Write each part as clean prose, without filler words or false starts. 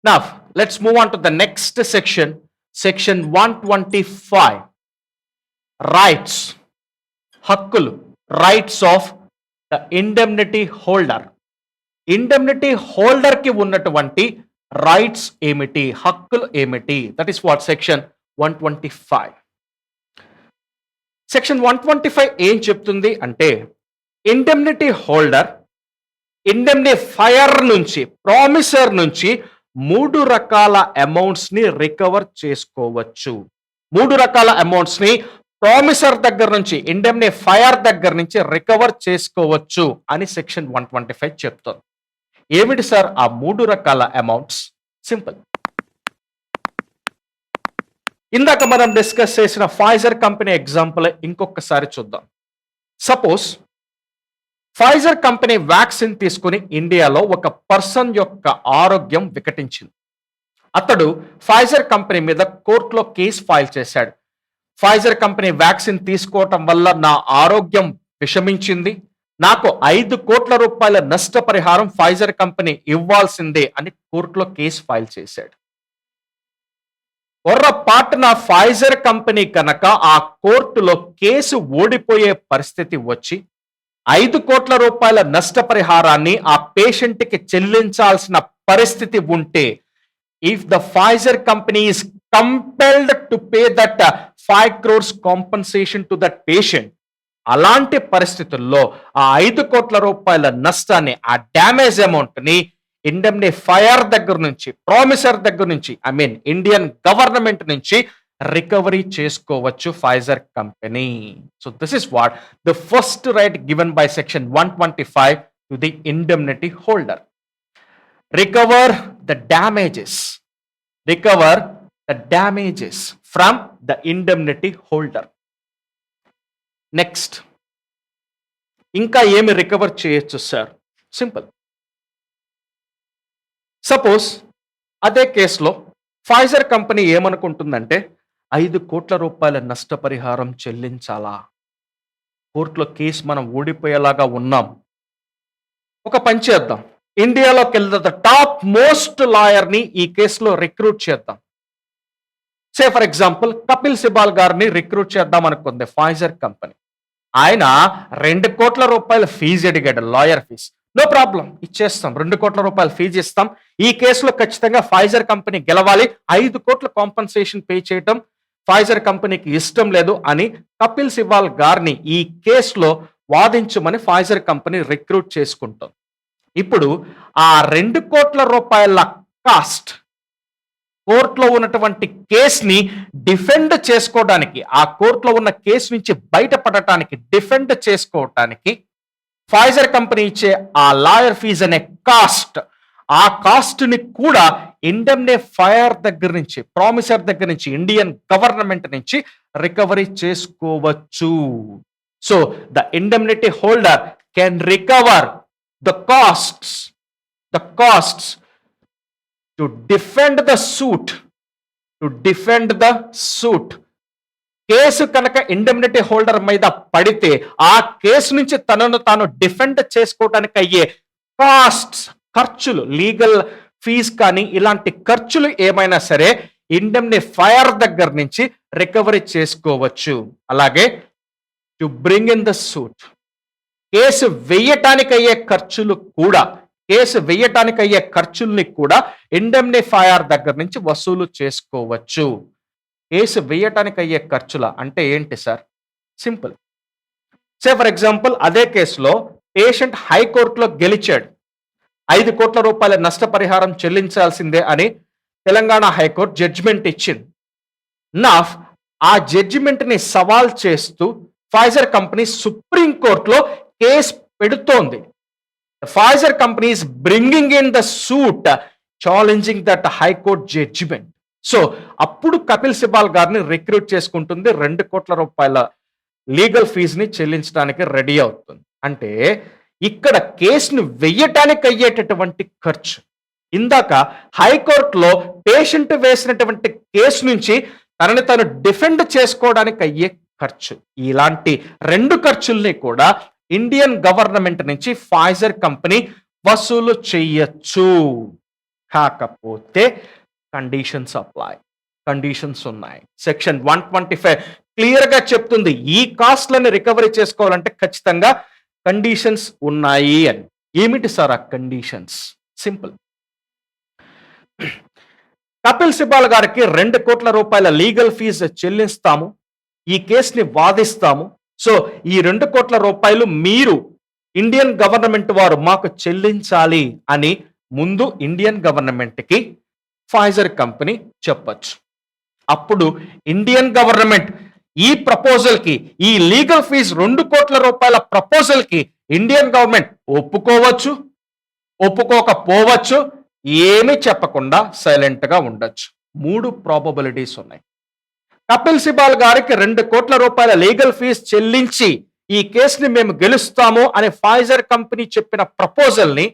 Now, let's move on to the next section, section 125. Rights, హక్కులు, rights of the indemnity holder. Indemnity holder కి ఉన్నటువంటి rights ఏమిటి, హక్కులు ఏమిటి? That is what section 125. Section 125 ఏం చెప్తుంది అంటే, ఇండెమ్నిటీ హోల్డర్ ఇండెమ్నిఫైయర్ నుంచి, ప్రామిసర్ నుంచి 3 రకాల అమౌంట్స్ ని రికవర్ చేసుకోవచ్చు. 3 రకాల అమౌంట్స్ ని ప్రామిసర్ దగ్గర నుంచి, ఇండెమ్నిఫైయర్ దగ్గర నుంచి రికవర్ చేసుకోవచ్చు అని సెక్షన్ 125 చెప్తుంది. ఏమిటి సార్ ఆ 3 రకాల అమౌంట్స్? సింపుల్. ఇందాక మనం డిస్కస్ చేసిన ఫైజర్ కంపెనీ ఎగ్జాంపుల్ ఇంకొకసారి చూద్దాం. సపోజ్ ఫైజర్ కంపెనీ వ్యాక్సిన్ తీసుకుని ఇండియాలో ఒక పర్సన్ యొక్క ఆరోగ్యం వికటించింది. అతడు ఫైజర్ కంపెనీ మీద కోర్టులో కేసు ఫైల్ చేశాడు. ఫైజర్ కంపెనీ వ్యాక్సిన్ తీసుకోవటం వల్ల నా ఆరోగ్యం విషమించింది, నాకు 5 కోట్ల రూపాయల నష్టపరిహారం ఫైజర్ కంపెనీ ఇవ్వాల్సిందే అని కోర్టులో కేసు ఫైల్ చేశాడు. పొర్రపాటున ఫైజర్ కంపెనీ కనుక ఆ కోర్టులో కేసు ఓడిపోయే పరిస్థితి వచ్చి 5 కోట్ల రూపాయల నష్టపరిహారాన్ని ఆ పేషెంట్ కి చెల్లించాల్సిన పరిస్థితి ఉంటే, if the Pfizer company is compelled to pay that 5 crores compensation to that patient, అలాంటి పరిస్థితుల్లో ఆ 5 కోట్ల రూపాయల నష్టాన్ని, ఆ డ్యామేజ్ అమౌంట్ ని ఇండెమ్నిఫైయర్ దగ్గర నుంచి, ప్రామిసర్ దగ్గర నుంచి, ఇండియన్ గవర్నమెంట్ నుంచి రికవరీ చేసుకోవచ్చు Pfizer company. So this is what the first right given by section 125 to the indemnity holder. Recover the damages, recover the damages from the indemnity holder. Next, ఇంకా ఏమి recover చేయొచ్చు sir? Simple. Suppose అదే కేసులో Pfizer company ఏమనుకుంటుందంటే, 5 కోట్ల రూపాయల నష్టపరిహారం చెల్లించాలా, కోర్టులో కేసు మనం ఓడిపోయేలాగా ఉన్నాం, ఒక పని చేద్దాం, ఇండియాలోకి వెళ్తే టాప్ మోస్ట్ లాయర్ ని ఈ కేసులో రిక్రూట్ చేద్దాం. సే ఫర్ ఎగ్జాంపుల్ కపిల్ సిబాల్ గారిని రిక్రూట్ చేద్దాం అనుకుంది ఫైజర్ కంపెనీ. ఆయన 2 కోట్ల రూపాయల ఫీజు అడిగాడు, లాయర్ ఫీజు. నో ప్రాబ్లం, ఇచ్చేస్తాం, 2 కోట్ల రూపాయల ఫీజు ఇస్తాం. ఈ కేసులో ఖచ్చితంగా ఫైజర్ కంపెనీ గెలవాలి, 5 కోట్ల కాంపన్సేషన్ పే చేయటం ఫైజర్ కంపెనీకి ఇష్టం లేదు అని కపిల్ సిబాల్ గారిని ఈ కేసులో వాదించమని ఫైజర్ కంపెనీ రిక్రూట్ చేసుకుంటాం. ఇప్పుడు ఆ 2 కోట్ల రూపాయల కాస్ట్, కోర్టులో ఉన్నటువంటి కేసుని డిఫెండ్ చేసుకోవడానికి, ఆ కోర్టులో ఉన్న కేసు నుంచి బయటపడటానికి, డిఫెండ్ చేసుకోవటానికి ఫైజర్ కంపెనీ ఇచ్చే ఆ లాయర్ ఫీజ్ అనే కాస్ట్, ఆ కాస్ట్ ని కూడా ఇండెమ్నిఫైయర్ దగ్గర నుంచి, ప్రామిసర్ దగ్గర నుంచి, ఇండియన్ గవర్నమెంట్ నుంచి రికవరీ చేసుకోవచ్చు. So the indemnity holder can recover the costs to defend the suit, case కనుక ఇండెమ్నిటీ హోల్డర్ మీద పడితే ఆ కేసు నుంచి తనను తాను డిఫెండ్ చేసుకోవడానికి అయ్యే కాస్ట్స్, ఖర్చులు, లీగల్ ఫీజ్ కానీ ఇలాంటి ఖర్చులు ఏమైనా సరే ఇండెమ్నిఫైయర్ దగ్గర నుంచి రికవరీ చేసుకోవచ్చు. అలాగే to bring in the suit, case వేయటానికి అయ్యే ఖర్చుల్ని కూడా ఇండెమ్నిఫైయర్ దగ్గర నుంచి వసూలు చేసుకోవచ్చు. కేసు వేయటానికి అయ్యే ఖర్చుల అంటే ఏంటి sir? Simple. Say for example అదే కేసులో పేషెంట్ హైకోర్టులో గెలిచాడు, 5 కోట్ల రూపాయల నష్టపరిహారం చెల్లించాల్సిందే అని తెలంగాణ హైకోర్టు జడ్జిమెంట్ ఇచ్చింది. నా ఆ జడ్జిమెంట్ ని సవాల్ చేస్తూ ఫైజర్ కంపెనీ సుప్రీం కోర్టులో కేసు పెడుతోంది. Pfizer company is bringing in the suit challenging that high court judgement. So అప్పుడు కపిల్ సిబాల్ గారిని రిక్రూట్ చేసుకుంటుంది, 2 కోట్ల రూపాయల లీగల్ ఫీజుని చెల్లించడానికి రెడీ అవుతుంది. అంటే ఇక్కడ కేసును వెయ్యటానికి అయ్యేటటువంటి ఖర్చు, ఇందాక హైకోర్టులో పేషెంట్ వేసినటువంటి కేసు నుంచి తనని తను డిఫెండ్ చేసుకోవడానికి అయ్యే ఖర్చు, ఇలాంటి 2 ఖర్చుల్ని కూడా ఇండియన్ గవర్నమెంట్ నుంచి ఫైజర్ కంపెనీ వసూలు చేయొచ్చు. కాకపోతే కండిషన్స్ అప్లై. కండిషన్స్ ఉన్నాయి. సెక్షన్ 125 క్లియర్‌గా చెప్తుంది. ఈ కాస్ట్‌లని రికవరీ చేసుకోవాలంటే ఖచ్చితంగా కండిషన్స్ ఉన్నాయి అని. ఏమిటి సార్ ఆ కండిషన్స్? సింపుల్. కపిల్ సిబాల్ గారికి 2 కోట్ల రూపాయల లీగల్ ఫీజు చెల్లిస్తాము. ఈ కేసుని వాదిస్తాము. సో ఈ 2 కోట్ల రూపాయలు మీరు ఇండియన్ గవర్నమెంట్ వారు మాకు చెల్లించాలి అని ముందు ఇండియన్ గవర్నమెంట్‌కి ఫైజర్ కంపెనీ చెప్పొచ్చు. అప్పుడు ఇండియన్ గవర్నమెంట్ ఈ ప్రపోజల్‌కి, ఈ లీగల్ ఫీజు 2 కోట్ల రూపాయల ప్రపోజల్‌కి ఇండియన్ గవర్నమెంట్ ఒప్పుకోవచ్చు, ఒప్పుకోకపోవచ్చు, ఏమీ చెప్పకుండా సైలెంట్‌గా ఉండొచ్చు. 3 ప్రాబబిలిటీస్ ఉన్నాయి. కపిల్ సిబాల్ గారికి 2 కోట్ల రూపాయల లీగల్ ఫీజు చెల్లించి ఈ కేసుని మేము గెలుస్తాము అని ఫైజర్ కంపెనీ చెప్పిన ప్రపోజల్‌ని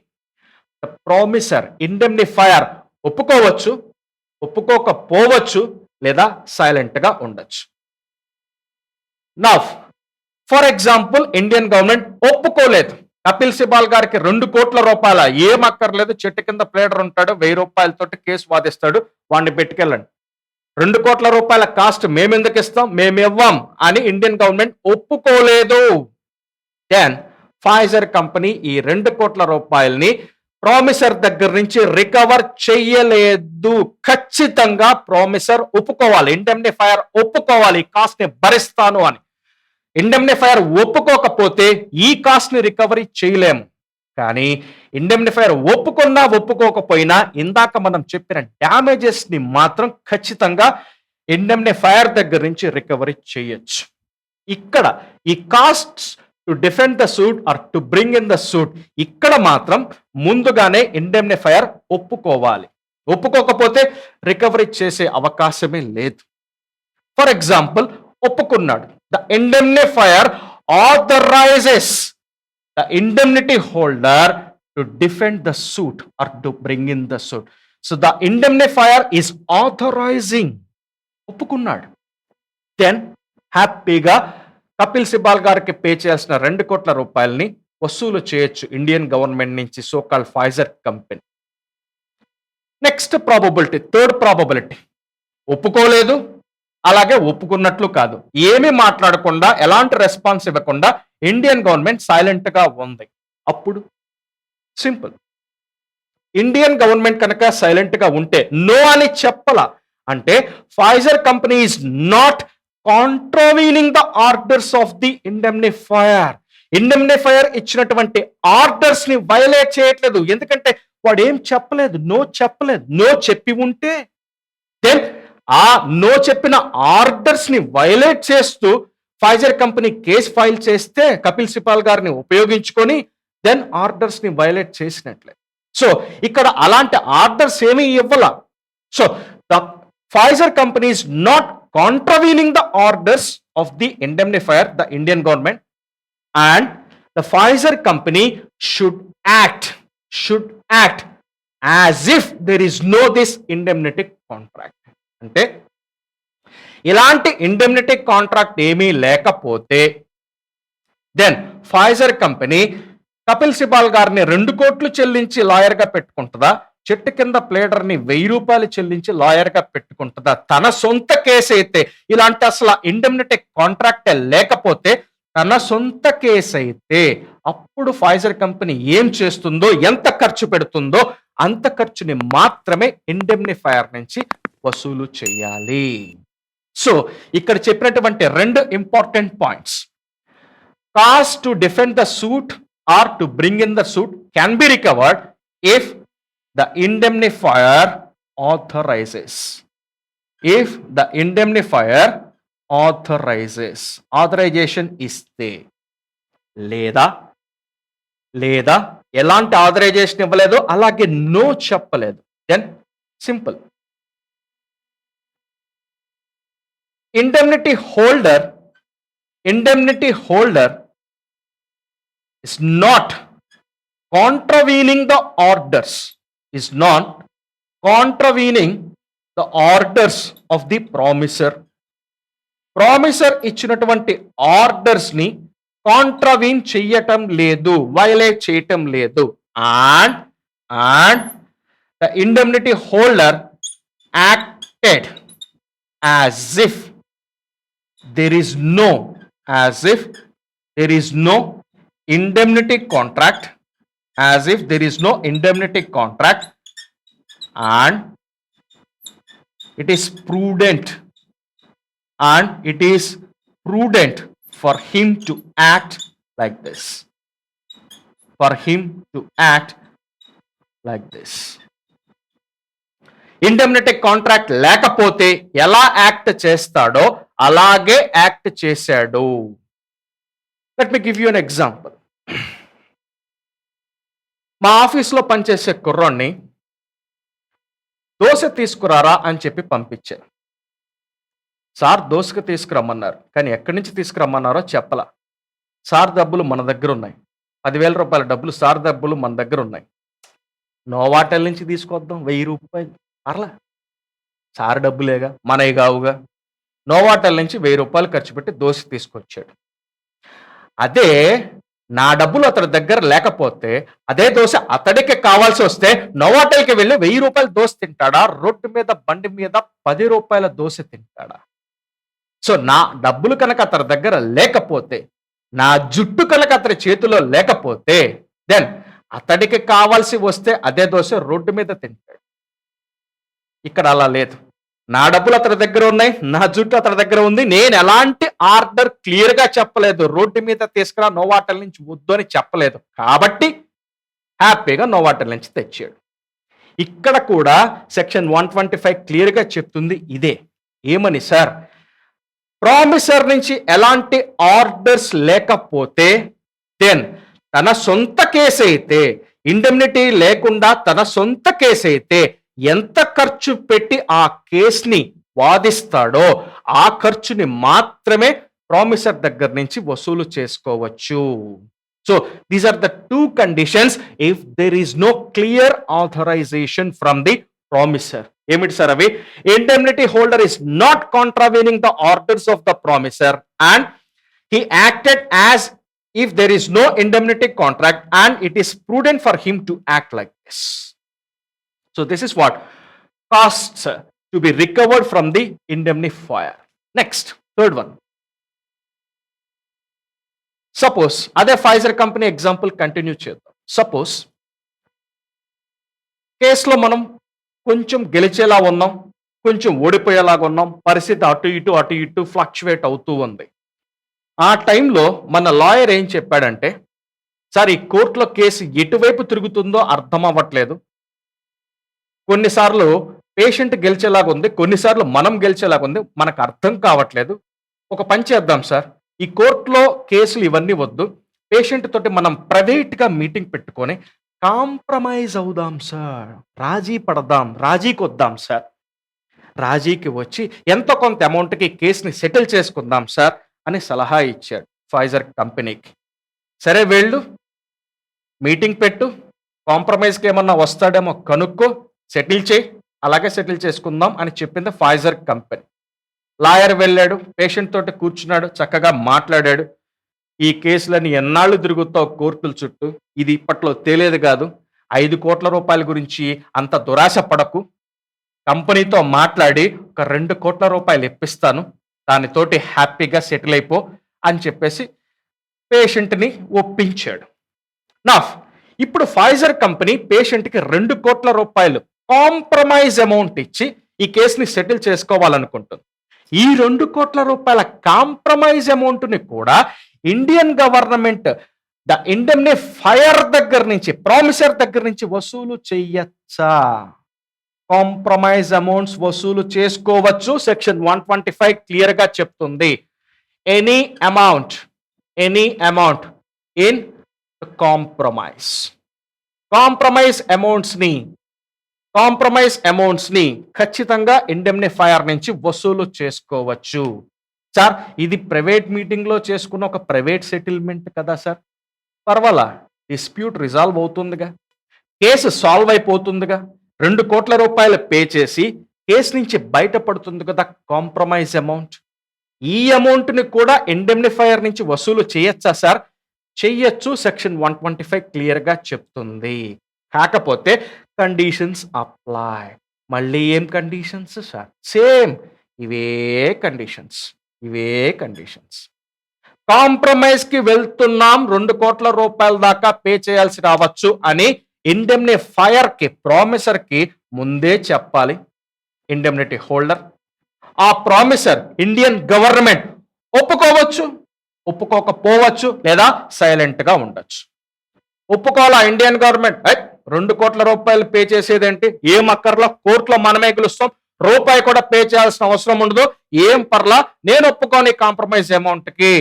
ప్రామిసర్, ఇండెమ్నిఫైయర్ ఒప్పుకోవచ్చు, ఒప్పుకోకపోవచ్చు, లేదా సైలెంట్‌గా ఉండొచ్చు. Now for example Indian government ఒప్పుకోలేదు. కపిల్ సిబాల్ గారికి 2 కోట్ల రూపాయల ఏం అక్కర్లేదు, చెట్టు కింద ప్లేడర్ ఉంటాడు, 1000 రూపాయలతోటి కేసు వాదిస్తాడు, వాడిని పెట్టుకెళ్ళండి. 2 కోట్ల రూపాయల కాస్ట్ మేమెందుకు ఇస్తాం, మేమివ్వం అని ఇండియన్ గవర్నమెంట్ ఒప్పుకోలేదు. దెన్ ఫైజర్ కంపెనీ ఈ 2 కోట్ల రూపాయలని ప్రామిసర్ దగ్గర నుంచి రికవర్ చెయ్యలేదు. ఖచ్చితంగా ప్రామిసర్ ఒప్పుకోవాలి, ఇండెమ్నిఫైయర్ ఒప్పుకోవాలి, ఈ కాస్ట్ ని భరిస్తాను అని. ఇండెమ్నిఫైయర్ ఒప్పుకోకపోతే ఈ కాస్ట్ ని రికవరీ చేయలేము. కానీ ఇండెమ్నిఫైయర్ ఒప్పుకున్నా ఒప్పుకోకపోయినా ఇందాక మనం చెప్పిన డ్యామేజెస్ ని మాత్రం ఖచ్చితంగా ఇండెమ్నిఫైయర్ దగ్గర నుంచి రికవరీ చేయొచ్చు. ఇక్కడ ఈ costs to defend the suit or to bring in the suit, ఇక్కడ మాత్రం ముందుగానే ఇండెమ్నిఫైయర్ ఒప్పుకోవాలి. ఒప్పుకోకపోతే రికవరీ చేసే అవకాశమే లేదు. ఫర్ ఎగ్జాంపుల్ ఒప్పుకున్నాడు. The indemnifier authorises the indemnity holder to defend the suit or to bring in the suit. So the indemnifier is authorizing. ఒప్పుకున్నాడు. దెన్ హ్యాపీగా కపిల్ సిబాల్ గారికి పే చేయాల్సిన 2 కోట్ల రూపాయలని వసూలు చేయొచ్చు ఇండియన్ గవర్నమెంట్ నుంచి, so-called Pfizer company. Next probability, third probability, ఒప్పుకోలేదు, అలాగే ఒప్పుకున్నట్లు కాదు, ఏమీ మాట్లాడకుండా, ఎలాంటి రెస్పాన్స్ ఇవ్వకుండా ఇండియన్ గవర్నమెంట్ సైలెంట్ గా ఉంది. అప్పుడు సింపుల్, ఇండియన్ గవర్నమెంట్ కనుక సైలెంట్ గా ఉంటే, నో అని చెప్పాల అంటే Pfizer company is not contravening the orders of the indemnifier. Indemnifier ఇచ్చినటువంటి ఆర్డర్స్ ని వైలేట్ చేయట్లేదు. ఎందుకంటే వాడు ఏం చెప్పలేదు, నో చెప్పలేదు. నో చెప్పి ఉంటే దెన్ ఆ నో చెప్పిన ఆర్డర్స్ ని వైలేట్ చేస్తూ ఫైజర్ కంపెనీ కేసు ఫైల్ చేస్తే కపిల్ సిబాల్ గారిని ఉపయోగించుకొని దెన్ ఆర్డర్స్ ని వైలేట్ చేసినట్లే. సో ఇక్కడ అలాంటి ఆర్డర్స్ ఏమీ ఇవ్వాల. So the Pfizer company is not contravening the orders of the indemnifier, the Indian government, and the Pfizer company should act as if there is no this indemnity contract. అంటే ఇలాంటి indemnity contract ఏమీ లేకపోతే then Pfizer company Kapil Sibal గారిని 2 కోట్లు చెల్లించి lawyer గా పెట్టుకుంటుందా, చెట్టు కింద ప్లేడర్ ని 1000 రూపాయలు చెల్లించి లాయర్ గా పెట్టుకుంటుందా? తన సొంత కేసు అయితే, ఇలాంటి అసలు ఇండెమ్నిటీ కాంట్రాక్ట్ లేకపోతే తన సొంత కేసు అయితే అప్పుడు ఫైజర్ కంపెనీ ఏం చేస్తుందో, ఎంత ఖర్చు పెడుతుందో అంత ఖర్చుని మాత్రమే ఇండెమ్నిఫైయర్ నుంచి వసూలు చేయాలి. సో ఇక్కడ చెప్పినటువంటి 2 important points, cost to defend the suit or to bring in the suit can be recovered if the indemnifier authorises. If the indemnifier authorises, authorisation ఇస్తే, లేదా ఎలాంటి ఆథరైజేషన్ ఇవ్వలేదు, అలాగే నో చెప్పలేదు, then simple, indemnity holder is not contravening the orders, of the promisor. Promissory ఇచ్చినటువంటి orders ని కాంట్రావీన్ చెయ్యటం లేదు, వైలేట్ చేయటం లేదు. And the indemnity holder acted as if there is no as if there is no indemnity contract as if there is no indemnity contract and it is prudent for him to act like this indemnity contract లేకపోతే ఎలా act చేస్తాడో అలాగే act చేశాడు. Let me give you an example. మా ఆఫీస్లో పనిచేసే కుర్రోడ్ని దోశ తీసుకురారా అని చెప్పి పంపించారు. సార్ దోశకు తీసుకురమ్మన్నారు, కానీ ఎక్కడి నుంచి తీసుకురమ్మన్నారో చెప్పలా. సార్ డబ్బులు మన దగ్గర ఉన్నాయి, 10,000 రూపాయల డబ్బులు సార్ డబ్బులు మన దగ్గర ఉన్నాయి. నోవాటెల్ నుంచి తీసుకొద్దాం, 1000 రూపాయలు అర్లా, సార్ డబ్బులేగా, మనవి కావుగా. నోవాటెల్ నుంచి 1000 రూపాయలు ఖర్చు పెట్టి దోశ తీసుకొచ్చాడు. అదే నా డబ్బులు అతడి దగ్గర లేకపోతే అదే దోశ అతడికి కావాల్సి వస్తే నోవాటెల్కి వెళ్ళి 1000 రూపాయల దోశ తింటాడా, రోడ్డు మీద బండి మీద 10 రూపాయల దోశ తింటాడా? సో నా డబ్బులు కనుక అతడి దగ్గర లేకపోతే, నా జుట్టు కనుక అతడి చేతిలో లేకపోతే, దెన్ అతడికి కావాల్సి వస్తే అదే దోశ రోడ్డు మీద తింటాడు. ఇక్కడ అలా లేదు. నా డబ్బులు అతడి దగ్గర ఉన్నాయి, నా జుట్టు అతడి దగ్గర ఉంది, నేను ఎలాంటి ఆర్డర్ క్లియర్ గా చెప్పలేదు, రోడ్డు మీద తీసుకురా నోవాటెల్ నుంచి వద్దు అని చెప్పలేదు, కాబట్టి హ్యాపీగా నోవాటెల్ నుంచి తెచ్చాడు. ఇక్కడ కూడా సెక్షన్ 125 క్లియర్ గా చెప్తుంది ఇదే. ఏమని సార్, ప్రామిసర్ నుంచి ఎలాంటి ఆర్డర్స్ లేకపోతే, దెన్ తన సొంత కేసు అయితే, ఇండెమ్నిటీ లేకుండా తన సొంత కేసు అయితే ఎంత ఖర్చు పెట్టి ఆ కేసుని వాదిస్తాడో ఆ ఖర్చుని మాత్రమే ప్రామిసర్ దగ్గర నుంచి వసూలు చేసుకోవచ్చు. So these are the 2 conditions if there is no clear authorisation from the promisor. ఏమిటి సార్ అవి? Indemnity holder is not contravening the orders of the promisor and he acted as if there is no indemnity contract and it is prudent for him to act like this. So this is what costs to be recovered from the indemnifier. Next, third one. Suppose అదే Pfizer company example continue చేద్దాం. Suppose కేసులో మనం కొంచెం గెలిచేలా ఉన్నాం, కొంచెం ఓడిపోయేలాగా ఉన్నాం, పరిస్థితి అటు ఇటు ఫ్లక్చువేట్ అవుతూ ఉంది. ఆ టైంలో మన లాయర్ ఏం చెప్పాడంటే, సార్ ఈ కోర్టులో కేసు ఎటువైపు తిరుగుతుందో అర్థం అవ్వట్లేదు, కొన్నిసార్లు పేషెంట్ గెలిచేలాగా ఉంది, కొన్నిసార్లు మనం గెలిచేలాగా ఉంది, మనకు అర్థం కావట్లేదు. ఒక పని చేద్దాం సార్, ఈ కోర్టులో కేసులు ఇవన్నీ వద్దు, పేషెంట్ తోటి మనం ప్రైవేట్గా మీటింగ్ పెట్టుకొని కాంప్రమైజ్ అవుదాం సార్, రాజీ పడదాం, రాజీకి వద్దాం సార్, రాజీకి వచ్చి ఎంతో కొంత అమౌంట్కి కేసుని సెటిల్ చేసుకుందాం సార్ అని సలహా ఇచ్చాడు ఫైజర్ కంపెనీకి. సరే వెళ్ళు, మీటింగ్ పెట్టు, కాంప్రమైజ్కి ఏమన్నా వస్తాడేమో కనుక్కో, సెటిల్ చేయి, అలాగే సెటిల్ చేసుకుందాం అని చెప్పింది ఫైజర్ కంపెనీ. లాయర్ వెళ్ళాడు, పేషెంట్ తోటి కూర్చున్నాడు, చక్కగా మాట్లాడాడు. ఈ కేసులని ఎన్నాళ్ళు తిరుగుతావు కోర్టుల చుట్టూ, ఇది ఇప్పట్లో తేలేదు కాదు, 5 కోట్ల రూపాయల గురించి అంత దురాశ పడకు, కంపెనీతో మాట్లాడి ఒక 2 కోట్ల రూపాయలు ఇప్పిస్తాను, దానితోటి హ్యాపీగా సెటిల్ అయిపో అని చెప్పేసి పేషెంట్ని ఒప్పించాడు. నా ఇప్పుడు ఫైజర్ కంపెనీ పేషెంట్కి 2 కోట్ల రూపాయలు కాంప్రమైజ్ అమౌంట్ ఇచ్చి ఈ కేసుని సెటిల్ చేసుకోవాలనుకుంటుంది. ఈ 2 కోట్ల రూపాయల కాంప్రమైజ్ అమౌంట్ని కూడా ఇండియన్ గవర్నమెంట్ ద ఇండెమ్నిఫైయర్ దగ్గర నుంచి, ప్రామిసర్ దగ్గర నుంచి వసూలు చెయ్యచ్చా? కాంప్రమైజ్ అమౌంట్స్ వసూలు చేసుకోవచ్చు. సెక్షన్ 125 క్లియర్ గా చెప్తుంది. Any amount in compromise amounts ని ఖచ్చితంగా ఇండెమ్నిఫైయర్ నుంచి వసూలు చేసుకోవచ్చు. సార్ ఇది ప్రైవేట్ మీటింగ్ లో చేసుకున్న ఒక ప్రైవేట్ సెటిల్మెంట్ కదా సార్, పర్వాలా, డిస్ప్యూట్ రిజాల్వ్ అవుతుందిగా, కేసు సాల్వ్ అయిపోతుందిగా, 2 కోట్ల రూపాయలు పే చేసి కేసు నుంచి బయటపడుతుంది కదా కాంప్రమైజ్ అమౌంట్. ఈ అమౌంట్ని కూడా ఇండెమ్నిఫైయర్ నుంచి వసూలు చేయొచ్చా సార్? చెయ్యొచ్చు. సెక్షన్ 125 క్లియర్ గా చెప్తుంది. కాకపోతే కండిషన్స్ అప్లై. మళ్ళీ ఏం కండిషన్స్ సార్? సేమ్ ఇవే కండిషన్స్. ఇవే కండిషన్స్. కాంప్రమైజ్‌కి వెళ్తున్నాం, 2,00,00,000 దాకా పే చేయాల్సి రావచ్చు అని ఇండెమ్నిఫైయర్‌కి, ప్రామిసర్‌కి ముందే చెప్పాలి ఇండెమ్నిటీ హోల్డర్. ఆ ప్రామిసర్ ఇండియన్ గవర్నమెంట్ ఒప్పుకోవచ్చు, ఒప్పుకోకపోవచ్చు, లేదా సైలెంట్‌గా ఉండొచ్చు. ఒప్పుకోవాలా ఇండియన్ గవర్నమెంట్, 2,00,00,000 పే చేసేదేంటి, ఏం అక్కర్లా, కోర్టులో మనమే గెలుస్తాం, రూపాయి కూడా పే చేయాల్సిన అవసరం ఉండదు, ఏం పర్లా, నేను ఒప్పుకోని కాంప్రమైజ్ అమౌంట్‌కి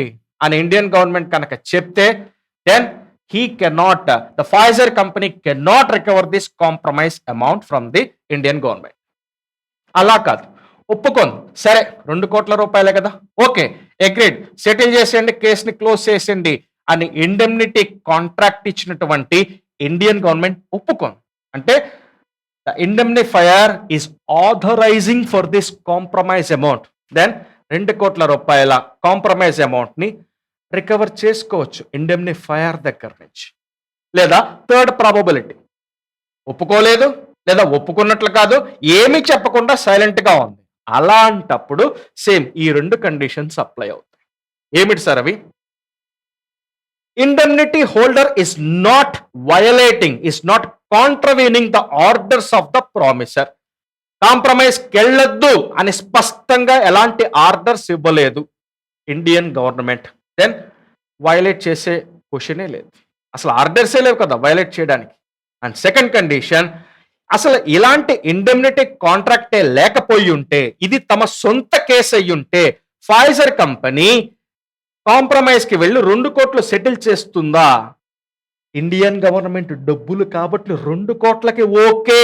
అని ఇండియన్ గవర్నమెంట్ కనుక చెప్తే, then he cannot, the Pfizer company cannot recover this compromise amount from the Indian government. అలా కాదు, ఒప్పుకోండి, సరే 2,00,00,000 కదా, ఓకే అగ్రీడ్, సెటిల్ చేసేయండి, కేసుని క్లోజ్ చేసేయండి అని ఇండెమ్నిటీ కాంట్రాక్ట్ ఇచ్చినటువంటి ఇండియన్ గవర్నమెంట్ ఒప్పుకోండి. అంటే the indemnifier is authorising for this compromise amount. Then 2,00,00,000 compromise amount ని రికవర్ చేసుకోవచ్చు ఇండెమ్నిఫైయర్ దగ్గర నుంచి. లేదా థర్డ్ ప్రాబబిలిటీ, ఒప్పుకోలేదు లేదా ఒప్పుకున్నట్లు కాదు, ఏమీ చెప్పకుండా సైలెంట్ గా ఉంది, అలాంటప్పుడు సేమ్ ఈ 2 కండిషన్స్ అప్లై అవుతాయి. ఏమిటి సార్ అవి? Indemnity holder is not violating, is not contravening the orders of the promisor. కాంప్రమైజ్కి వెళ్ళొద్దు అని స్పష్టంగా ఎలాంటి ఆర్డర్స్ ఇవ్వలేదు ఇండియన్ గవర్నమెంట్, దెన్ వయలేట్ చేసే క్వశ్చనే లేదు, అసలు ఆర్డర్సే లేవు కదా వయలేట్ చేయడానికి. అండ్ సెకండ్ కండిషన్, అసలు ఇలాంటి ఇండెమ్నిటీ కాంట్రాక్టే లేకపోయి ఉంటే, ఇది తమ సొంత కేసు అయ్యి ఉంటే, ఫైజర్ కంపెనీ కాంప్రమైజ్ కి వెళ్ళి 2 కోట్లు సెటిల్ చేస్తుందా? ఇండియన్ గవర్నమెంట్ డబ్బులు కాబట్టి 2 కోట్లకి ఓకే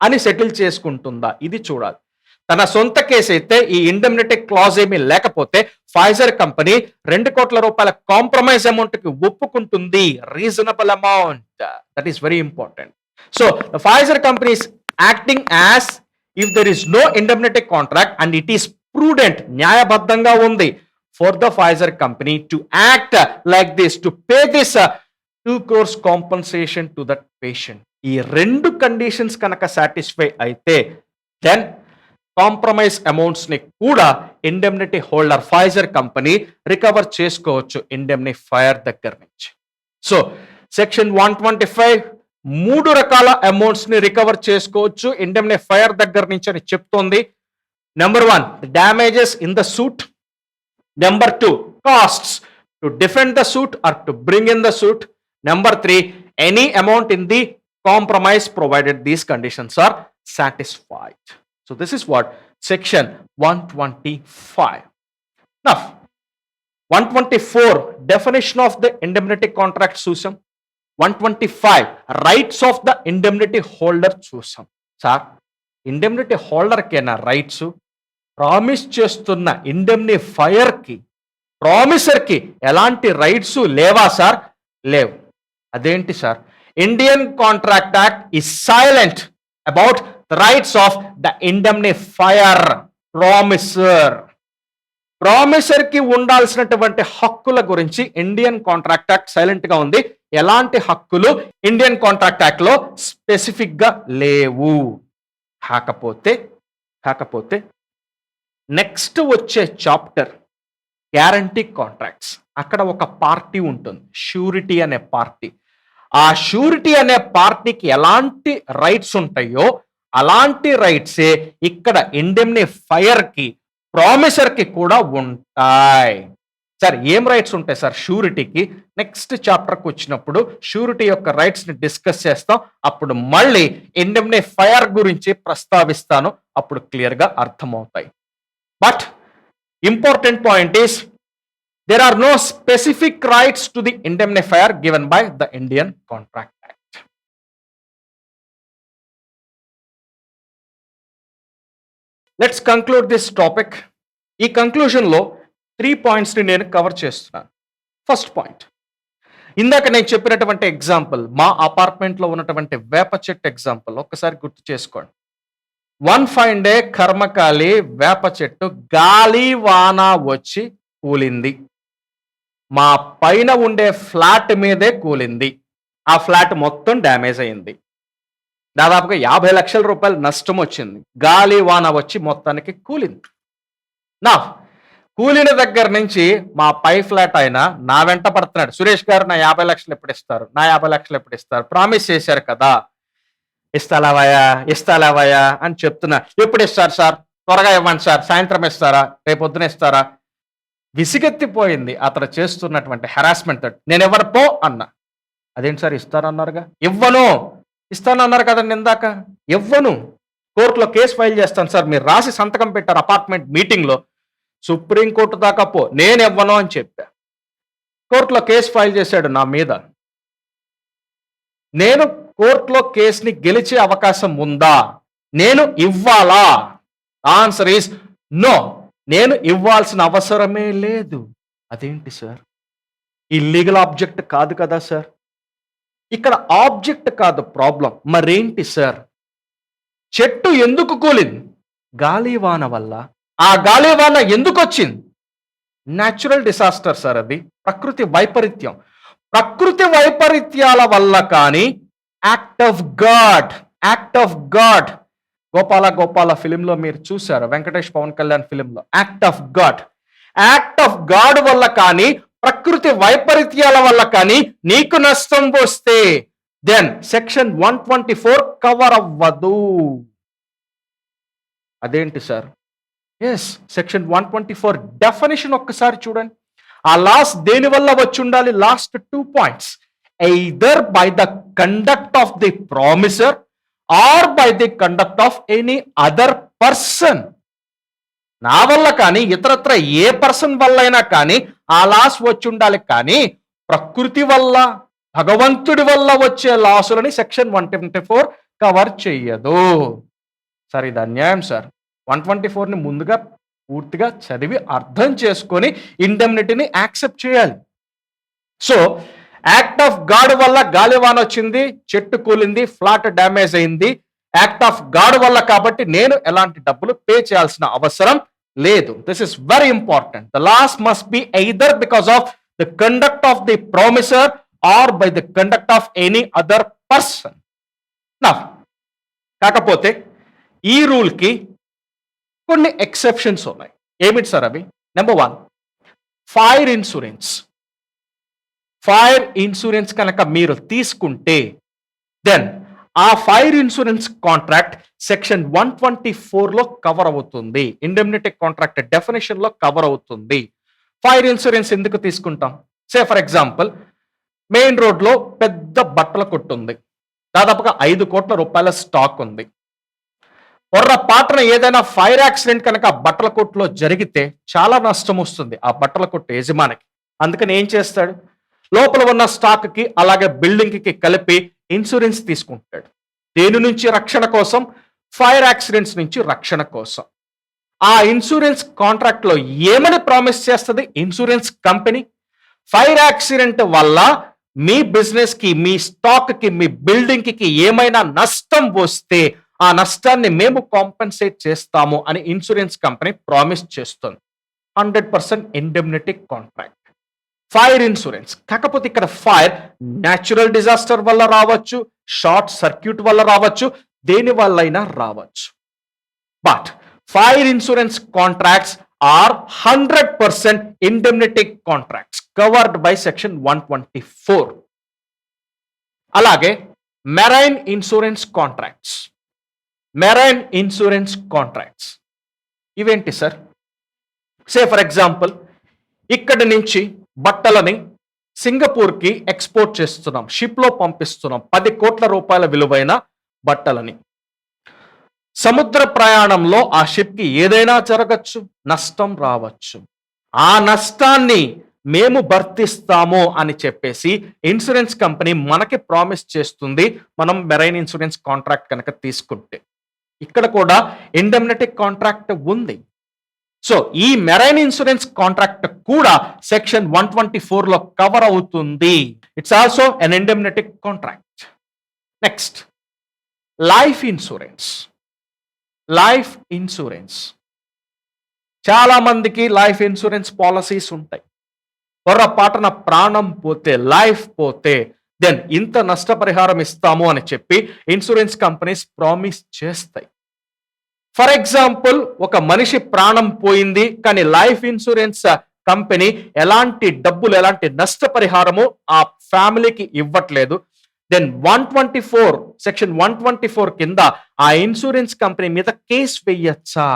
అని సెటిల్ చేసుకుంటుందా? ఇది చూడాలి. తన సొంత కేసు అయితే ఈ ఇండెమ్నిటీ క్లాజ్ ఏమీ లేకపోతే ఫైజర్ కంపెనీ 2,00,00,000 కాంప్రమైజ్ అమౌంట్ కి ఒప్పుకుంటుంది, reasonable amount. That is very important. So the Pfizer company is acting as if there is no indemnity contract and it is prudent, న్యాయబద్ధంగా ఉంది for the Pfizer company to act like this to pay this 2 crores compensation to that patient. ఈ 2 conditions కనుక satisfy అయితే then compromise amounts ని కూడా indemnity holder Pfizer company recover చేసుకోవచ్చు indemnifier దగ్గర నుంచి. సో సెక్షన్ 125 3 రకాల అమౌంట్స్ ని రికవర్ చేసుకోవచ్చు ఇండెమ్నిఫైయర్ దగ్గర నుంచి అని చెప్తోంది. Number 1 damages in the suit. Number 2 costs to defend the suit or to bring in the suit. Number 3 any amount in the compromise provided these conditions are satisfied. So this is what section 125. Now 124 definition of the indemnity contract చూసాం. 125 rights of the indemnity holder చూసాం. Sir indemnity holder కేనా rights? Promise చేస్తున్న ఇండెమ్నిఫైయర్ కి, promissory కి ఎలాంటి rights లేవా sir? లేవు. అదేంటి sir? Indian contract act is silent about the rights of the indemnifier promisor. Promisor కి ఉండాల్సినటువంటి హక్కుల గురించి ఇండియన్ కాంట్రాక్ట్ యాక్ట్ సైలెంట్ గా ఉంది. ఎలాంటి హక్కులు ఇండియన్ కాంట్రాక్ట్ యాక్ట్ లో స్పెసిఫిక్ గా లేవు. కాకపోతే నెక్స్ట్ వచ్చే చాప్టర్ గ్యారంటీ కాంట్రాక్ట్స్. అక్కడ ఒక పార్టీ ఉంటుంది, షూరిటీ అనే పార్టీ. ఆ షూరిటీ అనే పార్టీకి ఎలాంటి రైట్స్ ఉంటాయో అలాంటి రైట్సే ఇక్కడ ఇండెమ్నిఫైయర్ కి, ప్రామిసర్ కి కూడా ఉంటాయి. సార్ ఏం రైట్స్ ఉంటాయి సార్ షూరిటీకి? నెక్స్ట్ చాప్టర్కి వచ్చినప్పుడు షూరిటీ యొక్క రైట్స్ ని డిస్కస్ చేస్తాం. అప్పుడు మళ్ళీ ఇండెమ్నిఫైయర్ గురించి ప్రస్తావిస్తాను, అప్పుడు క్లియర్ గా అర్థమవుతాయి. But important point is there are no specific rights to the indemnifier given by the Indian Contract Act. Let's conclude this topic. ఈ కంక్లూజన్ లో 3 పాయింట్స్ ని నేను కవర్ చేస్తున్నాను. ఫస్ట్ పాయింట్, ఇందాక నేను చెప్పినటువంటి ఎగ్జాంపుల్, మా అపార్ట్మెంట్ లో ఉన్నటువంటి వేప చెట్టు ఎగ్జాంపుల్ ఒక్కసారి గుర్తు చేసుకోండి. 1 fine day కర్మకాలి వేప చెట్టు గాలి వాన వచ్చి కూలింది. మా పైన ఉండే ఫ్లాట్ మీదే కూలింది. ఆ ఫ్లాట్ మొత్తం డ్యామేజ్ అయింది. దాదాపుగా 50 లక్షల రూపాయలు నష్టం వచ్చింది. గాలి వాన వచ్చి మొత్తానికి కూలింది. నా కూలిన దగ్గర నుంచి మా పై ఫ్లాట్ ఆయన నా వెంట పడుతున్నాడు. సురేష్ గారు నా 50 లక్షలు ఎప్పుడు ఇస్తారు, నా 50 లక్షలు ఎప్పుడు ఇస్తారు, ప్రామిస్ చేశారు కదా, ఇస్తాలావయ్యా అని చెప్తున్నా. ఎప్పుడు ఇస్తారు సార్, త్వరగా ఇవ్వండి సార్, సాయంత్రం ఇస్తారా, రేపొద్దున ఇస్తారా. విసిగెత్తిపోయింది అతను చేస్తున్నటువంటి హెరాస్మెంట్. నేను ఎవరు పో అన్నా. అదేంటి సార్ ఇస్తానన్నారుగా. ఇవ్వను. ఇస్తానన్నారు కదండి ఇందాక. ఇవ్వను. కోర్టులో కేసు ఫైల్ చేస్తాను సార్, మీరు రాసి సంతకం పెట్టారు అపార్ట్మెంట్ మీటింగ్లో, సుప్రీంకోర్టు దాకా పో, నేను ఇవ్వను అని చెప్పా. కోర్టులో కేసు ఫైల్ చేశాడు నా మీద. నేను కోర్టులో కేసుని గెలిచే అవకాశం ఉందా, నేను ఇవ్వాలా? Answer is no. నేను ఇవ్వాల్సిన అవసరమే లేదు. అదేంటి సార్, ఇల్లీగల్ ఆబ్జెక్ట్ కాదు కదా సార్. ఇక్కడ ఆబ్జెక్ట్ కాదు ప్రాబ్లం, మరేంటి సార్? చెట్టు ఎందుకు కూలింది? గాలివాన వల్ల. ఆ గాలివాన ఎందుకు వచ్చింది? న్యాచురల్ డిసాస్టర్ సార్, అది ప్రకృతి వైపరీత్యం. ప్రకృతి వైపరీత్యాల వల్ల కానీ యాక్ట్ ఆఫ్ గాడ్. గోపాల ఫిలింలో మీరు చూశారు, వెంకటేష్ పవన్ కళ్యాణ్ ఫిలింలో యాక్ట్ ఆఫ్ గాడ్ వల్ల కానీ, ప్రకృతి వైపరీత్యాల వల్ల కానీ నీకు నష్టం వస్తే దెన్ సెక్షన్ 124 కవర్ అవ్వదు. అదేంటి సార్? ఎస్, సెక్షన్ 124 డెఫినేషన్ ఒక్కసారి చూడండి. ఆ లాస్ దేని వల్ల వచ్చి ఉండాలి? Last 2 points. Either by the conduct of the promisor or by the conduct of any other person. నా వల్ల కానీ, ఇతరత్ర ఏ పర్సన్ వల్ల అయినా కానీ ఆ లాస్ వచ్చి ఉండాలి. కానీ ప్రకృతి వల్ల, భగవంతుడి వల్ల వచ్చే లాసులని సెక్షన్ 124 కవర్ చెయ్యదు. సార్ ఇది అన్యాయం సార్. 124ని ముందుగా పూర్తిగా చదివి అర్థం చేసుకొని ఇండెమ్నిటీని యాక్సెప్ట్ చేయాలి. సో యాక్ట్ ఆఫ్ గాడ్ వల్ల గాలివాన వచ్చింది, చెట్టు కూలింది, ఫ్లాట్ డ్యామేజ్ అయింది. యాక్ట్ ఆఫ్ గాడ్ వల్ల కాబట్టి నేను ఎలాంటి డబ్బులు పే చేయాల్సిన అవసరం లేదు. This is very important. The loss must be either because of the conduct of the promisor or by the conduct of any other person. నా కాకపోతే ఈ రూల్కి కొన్ని ఎక్సెప్షన్స్ ఉన్నాయి. ఏమిటి సార్ అవి? Number 1, fire insurance. Fire insurance కనుక మీరు తీసుకుంటే దెన్ ఆ ఫైర్ ఇన్సూరెన్స్ కాంట్రాక్ట్ సెక్షన్ 124లో కవర్ అవుతుంది. ఇండెమ్నిటీ కాంట్రాక్ట్ డెఫినేషన్ లో కవర్ అవుతుంది. ఫైర్ ఇన్సూరెన్స్ ఎందుకు తీసుకుంటాం? సే ఫర్ ఎగ్జాంపుల్, మెయిన్ రోడ్లో పెద్ద బట్టల కొట్టు ఉంది, దాదాపుగా 5 కోట్ల రూపాయల స్టాక్ ఉంది. పొర్రపాటున ఏదైనా ఫైర్ యాక్సిడెంట్ కనుక బట్టల కొట్టులో జరిగితే చాలా నష్టం వస్తుంది ఆ బట్టల కొట్టు యజమానికి. అందుకని ఏం చేస్తాడు? లోపల ఉన్న స్టాక్ కి అలాగే బిల్డింగ్ కి కలిపి ఇన్సూరెన్స్ తీసుకుంటాడు. దేని నుంచి రక్షణ కోసం? ఫైర్ యాక్సిడెంట్స్ నుంచి రక్షణ కోసం. ఆ ఇన్సూరెన్స్ కాంట్రాక్ట్ లో ఏమని ప్రామిస్ చేస్తుంది ఇన్సూరెన్స్ కంపెనీ? ఫైర్ యాక్సిడెంట్ వల్ల మీ బిజినెస్ కి, మీ స్టాక్ కి, మీ బిల్డింగ్ కి ఏమైనా నష్టం వస్తే ఆ నష్టాన్ని మేము కాంపెన్సేట్ చేస్తాము అని ఇన్సూరెన్స్ కంపెనీ ప్రామిస్ చేస్తుంది. 100% ఇండెమ్నిటీ కాంట్రాక్ట్ ఫైర్ ఇన్సూరెన్స్. కాకపోతే ఇక్కడ ఫైర్ న్యాచురల్ డిజాస్టర్ వల్ల రావచ్చు, షార్ట్ సర్క్యూట్ వల్ల రావచ్చు, దేని వల్ల అయినా రావచ్చు. But fire insurance contracts are 100% indemnity contracts covered by section 124. అలాగే marine insurance contracts. Marine insurance contracts ఇవేంటి సార్? సే ఫర్ ఎగ్జాంపుల్, ఇక్కడి నుంచి బట్టలని సింగపూర్కి ఎక్స్పోర్ట్ చేస్తున్నాం, షిప్లో పంపిస్తున్నాం, 10 కోట్ల రూపాయల విలువైన బట్టలని. సముద్ర ప్రయాణంలో ఆ షిప్కి ఏదైనా జరగచ్చు, నష్టం రావచ్చు. ఆ నష్టాన్ని మేము భర్తిస్తాము అని చెప్పేసి ఇన్సూరెన్స్ కంపెనీ మనకి ప్రామిస్ చేస్తుంది మనం మెరైన్ ఇన్సూరెన్స్ కాంట్రాక్ట్ కనుక తీసుకుంటే. ఇక్కడ కూడా ఇండెమ్నిటీ కాంట్రాక్ట్ ఉంది. సో ఈ మెరైన్ ఇన్సూరెన్స్ కాంట్రాక్ట్ కూడా సెక్షన్ 124లో కవర్ అవుతుంది. It's also an indemnity contract. Next, life insurance. Life insurance, చాలా మందికి లైఫ్ ఇన్సూరెన్స్ పాలసీస్ ఉంటాయి. పొర్రపాటున ప్రాణం పోతే, లైఫ్ పోతే దెన్ ఇంత నష్టపరిహారం ఇస్తాము అని చెప్పి ఇన్సూరెన్స్ కంపెనీస్ ప్రామిస్ చేస్తాయి. ఫర్ ఎగ్జాంపుల్, ఒక మనిషి ప్రాణం పోయింది కానీ లైఫ్ ఇన్సూరెన్స్ కంపెనీ ఎలాంటి నష్టపరిహారము ఆ ఫ్యామిలీకి ఇవ్వట్లేదు. దెన్ 124 సెక్షన్ 124 కింద ఆ ఇన్సూరెన్స్ కంపెనీ మీద కేసు వేయచ్చా?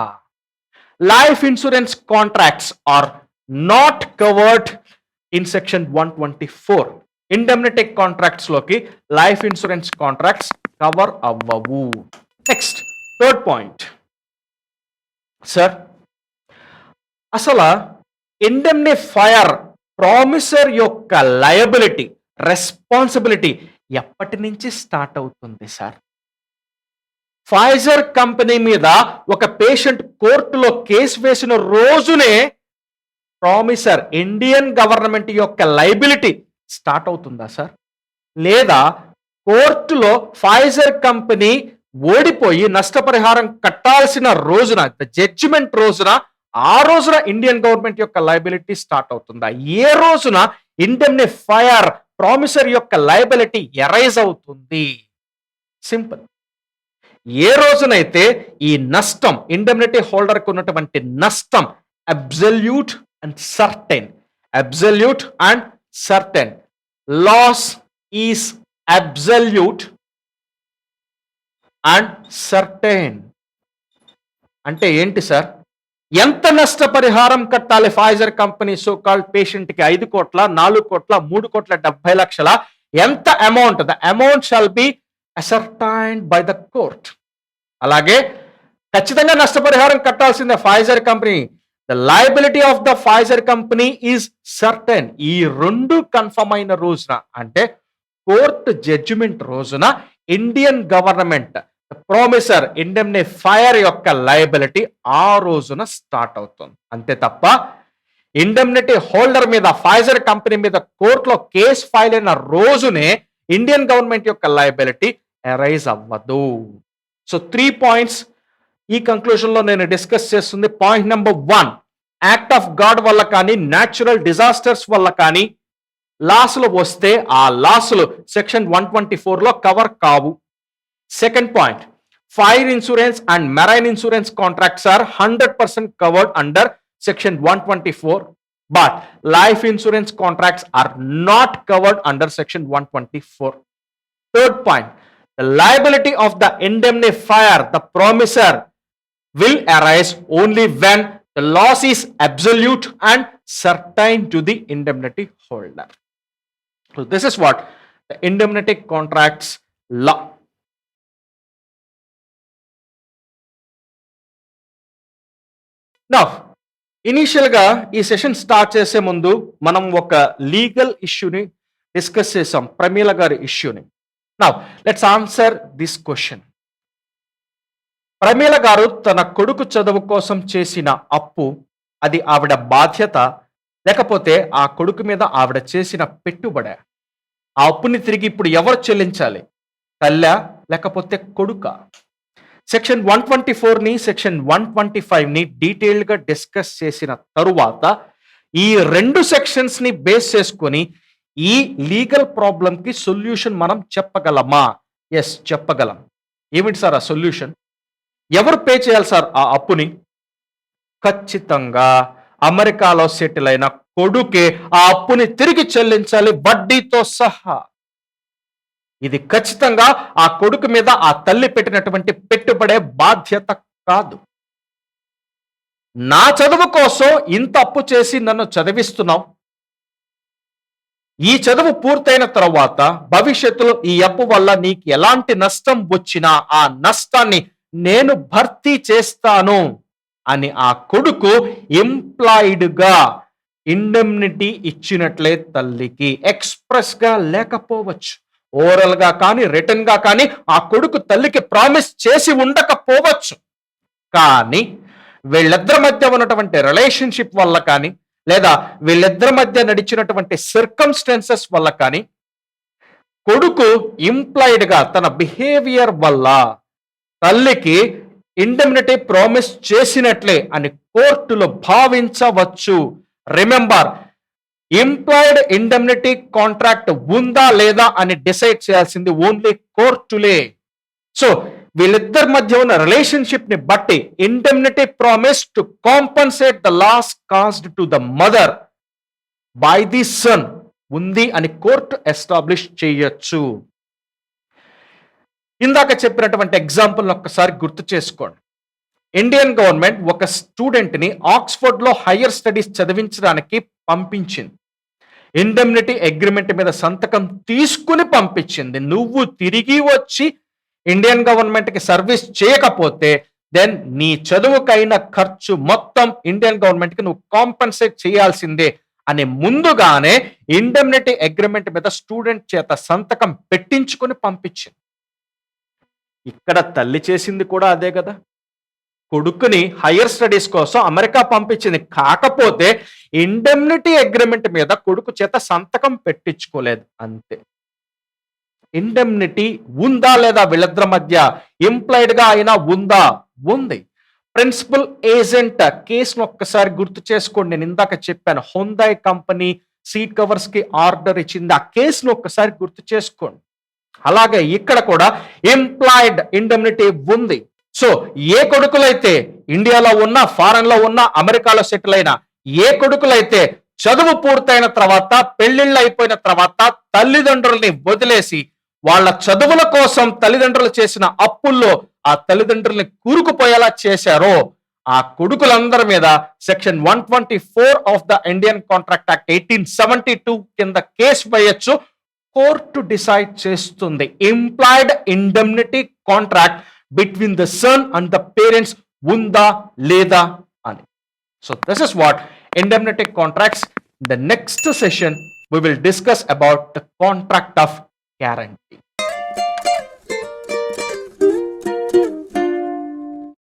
Life insurance contracts are not covered in section 124. Indemnity contracts లోకి లైఫ్ ఇన్సూరెన్స్ కాంట్రాక్ట్స్ కవర్ అవ్వవు. Next, third point. సార్, అసలు ఇండెమ్నిఫైయర్ ప్రామిసర్ యొక్క లయబిలిటీ, రెస్పాన్సిబిలిటీ ఎప్పటి నుంచి స్టార్ట్ అవుతుంది సార్? ఫైజర్ కంపెనీ మీద ఒక పేషెంట్ కోర్టులో కేసు వేసిన రోజునే ప్రామిసర్, ఇండియన్ గవర్నమెంట్ యొక్క లయబిలిటీ స్టార్ట్ అవుతుందా సార్? లేదా కోర్టులో ఫైజర్ కంపెనీ ఓడిపోయి నష్టపరిహారం కట్టాల్సిన రోజున, జడ్జిమెంట్ రోజున, ఆ రోజున ఇండియన్ గవర్నమెంట్ యొక్క లయబిలిటీ స్టార్ట్ అవుతుందా? ఏ రోజున ఇండెమ్నిఫైయర్ ప్రామిసర్ యొక్క లయబిలిటీ ఎరైజ్ అవుతుంది? సింపుల్. ఏ రోజునైతే ఈ నష్టం, ఇండెమ్నిటీ హోల్డర్కి ఉన్నటువంటి నష్టం absolute and certain, loss is absolute and certain. అంటే ఏంటి సార్? ఎంత నష్టపరిహారం కట్టాలి Pfizer company so called patient కి? 5 కోట్ల, 4 కోట్ల, 3,70,00,000? ఎంత amount? The amount shall be ascertained by the court. అలాగే ఖచ్చితంగా నష్టపరిహారం కట్టాల్సిందే Pfizer company. The liability of the Pfizer company is certain. ఈ రెండు కన్ఫర్మ్ అయిన రోజున, అంటే కోర్టు జడ్జిమెంట్ రోజున, ఇండియన్ గవర్నమెంట్ ప్రామిసర్, ఇండెమ్నిఫైయర్ యొక్క లయబిలిటీ ఆ రోజున స్టార్ట్ అవుతుంది. అంతే తప్ప ఇండెమ్నిటీ హోల్డర్ మీద, ఫైజర్ కంపెనీ మీద కోర్టులో కేసు ఫైల్ అయిన రోజునే ఇండియన్ గవర్నమెంట్ యొక్క లయబిలిటీ ఎరైజ్ అవ్వదు. సో 3 పాయింట్స్ ఈ కంక్లూజన్ లో నేను డిస్కస్ చేస్తుంది. Point number 1, act of God వల్ల కానీ, న్యాచురల్ డిజాస్టర్స్ వల్ల కానీ లాసులు వస్తే ఆ లాసులు సెక్షన్ 124 లో కవర్ కావు. Second point, fire insurance and marine insurance contracts are 100% covered under section 124, but life insurance contracts are not covered under section 124. Third point, the liability of the indemnifier, the promisor, will arise only when the loss is absolute and certain to the indemnity holder. So this is what the indemnity contracts law. Now, ఇనీషియల్గా ఈ session start చేసే ముందు మనం ఒక legal ఇష్యూని discuss చేసాం, ప్రమీల గారి ఇష్యూని. Now let's answer this question. Pramila గారు తన కొడుకు చదువు కోసం చేసిన అప్పు, అది ఆవిడ బాధ్యత లేకపోతే ఆ కొడుకు మీద ఆవిడ చేసిన పెట్టుబడి? ఆ అప్పుని తిరిగి ఇప్పుడు ఎవరు చెల్లించాలి? తల్లా లేకపోతే కొడుక? సెక్షన్ 124ని, సెక్షన్ 125ని డీటెయిల్గా డిస్కస్ చేసిన తరువాత ఈ 2 సెక్షన్స్ని బేస్ చేసుకొని ఈ లీగల్ ప్రాబ్లంకి సొల్యూషన్ మనం చెప్పగలమా? ఎస్, చెప్పగలం. ఏమిటి సార్ ఆ సొల్యూషన్? ఎవరు పే చేయాలి సార్ ఆ అప్పుని? ఖచ్చితంగా అమెరికాలో సెటిల్ అయిన కొడుకే ఆ అప్పుని తిరిగి చెల్లించాలి, వడ్డీతో సహా. ఇది ఖచ్చితంగా ఆ కొడుకు మీద ఆ తల్లి పెట్టినటువంటి పెట్టుబడే బాధ్యత కాదు. నా చదువు కోసం ఇంత అప్పు చేసి నన్ను చదివిస్తున్నావు, ఈ చదువు పూర్తయిన తర్వాత భవిష్యత్తులో ఈ అప్పు వల్ల నీకు ఎలాంటి నష్టం వచ్చినా ఆ నష్టాన్ని నేను భర్తీ చేస్తాను అని ఆ కొడుకు ఎంప్లాయిడ్గా ఇండెమ్నిటీ ఇచ్చినట్లే తల్లికి. ఎక్స్ప్రెస్ గా లేకపోవచ్చు, ఓరల్ గా కానీ రిటర్న్ గా కానీ ఆ కొడుకు తల్లికి ప్రామిస్ చేసి ఉండకపోవచ్చు. కానీ వీళ్ళిద్దరి మధ్య ఉన్నటువంటి రిలేషన్షిప్ వల్ల కానీ, లేదా వీళ్ళిద్దరి మధ్య నడిచినటువంటి సర్కమ్స్టాన్సెస్ వల్ల కానీ కొడుకు ఇంప్లాయిడ్ గా తన బిహేవియర్ వల్ల తల్లికి ఇండెమ్నిటీ ప్రామిస్ చేసినట్లే అని కోర్టులో భావించవచ్చు. రిమెంబర్, ఎంప్లాయిడ్ ఇండెమ్నిటీ కాంట్రాక్ట్ ఉందా లేదా అని డిసైడ్ చేయాల్సింది ఓన్లీ కోర్టులే. సో వీళ్ళిద్దరి మధ్య ఉన్న రిలేషన్షిప్ ని బట్టి indemnity promise to compensate the loss caused to the mother by the son ఉంది అని కోర్టు ఎస్టాబ్లిష్ చేయొచ్చు. ఇందాక చెప్పినటువంటి ఎగ్జాంపుల్ ఒక్కసారి గుర్తు చేసుకోండి. ఇండియన్ గవర్నమెంట్ ఒక స్టూడెంట్ ని ఆక్స్ఫర్డ్ లో హయ్యర్ స్టడీస్ చదివించడానికి పంపించింది. ఇండెమ్నిటీ అగ్రిమెంట్ మీద సంతకం తీసుకుని పంపించింది. నువ్వు తిరిగి వచ్చి ఇండియన్ గవర్నమెంట్ కి సర్వీస్ చేయకపోతే దెన్ నీ చదువుకైన ఖర్చు మొత్తం ఇండియన్ గవర్నమెంట్ కి నువ్వు కాంపన్సేట్ చేయాల్సిందే అని ముందుగానే ఇండెమ్నిటీ అగ్రిమెంట్ మీద స్టూడెంట్ చేత సంతకం పెట్టించుకుని పంపించింది. ఇక్కడ తల్లి చేసింది కూడా అదే కదా. కొడుకుని హయ్యర్ స్టడీస్ కోసం అమెరికా పంపించింది. కాకపోతే ఇండెమ్నిటీ అగ్రిమెంట్ మీద కొడుకు చేత సంతకం పెట్టించుకోలేదు, అంతే. ఇండెమ్నిటీ ఉందా లేదా వీళ్ళిద్దరి మధ్య? ఇంప్లాయిడ్ గా అయినా ఉందా? ఉంది. ప్రిన్సిపల్ ఏజెంట్ కేసును ఒక్కసారి గుర్తు చేసుకోండి. నేను ఇందాక చెప్పాను, హుందాయ్ కంపెనీ సీట్ కవర్స్ కి ఆర్డర్ ఇచ్చింది. ఆ కేసును ఒక్కసారి గుర్తు చేసుకోండి. అలాగే ఇక్కడ కూడా ఎంప్లాయిడ్ ఇండెమ్నిటీ ఉంది. సో ఏ కొడుకులైతే ఇండియాలో ఉన్నా, ఫారెన్ లో ఉన్నా, అమెరికాలో సెటిల్ అయినా, ఏ కొడుకులైతే చదువు పూర్తయిన తర్వాత, పెళ్లిళ్ళు అయిపోయిన తర్వాత తల్లిదండ్రుల్ని వదిలేసి వాళ్ళ చదువుల కోసం తల్లిదండ్రులు చేసిన అప్పుల్లో ఆ తల్లిదండ్రుల్ని కూరుకుపోయేలా చేశారో ఆ కొడుకులందరి మీద section 124 of the Indian contract act 1872 కింద కేసు వేయొచ్చు. కోర్టు డిసైడ్ చేస్తుంది employed indemnity contract between the son and the parents ఉందా లేదా అని. So this is what indemnity contracts. In the next session we will discuss about the contract of guarantee.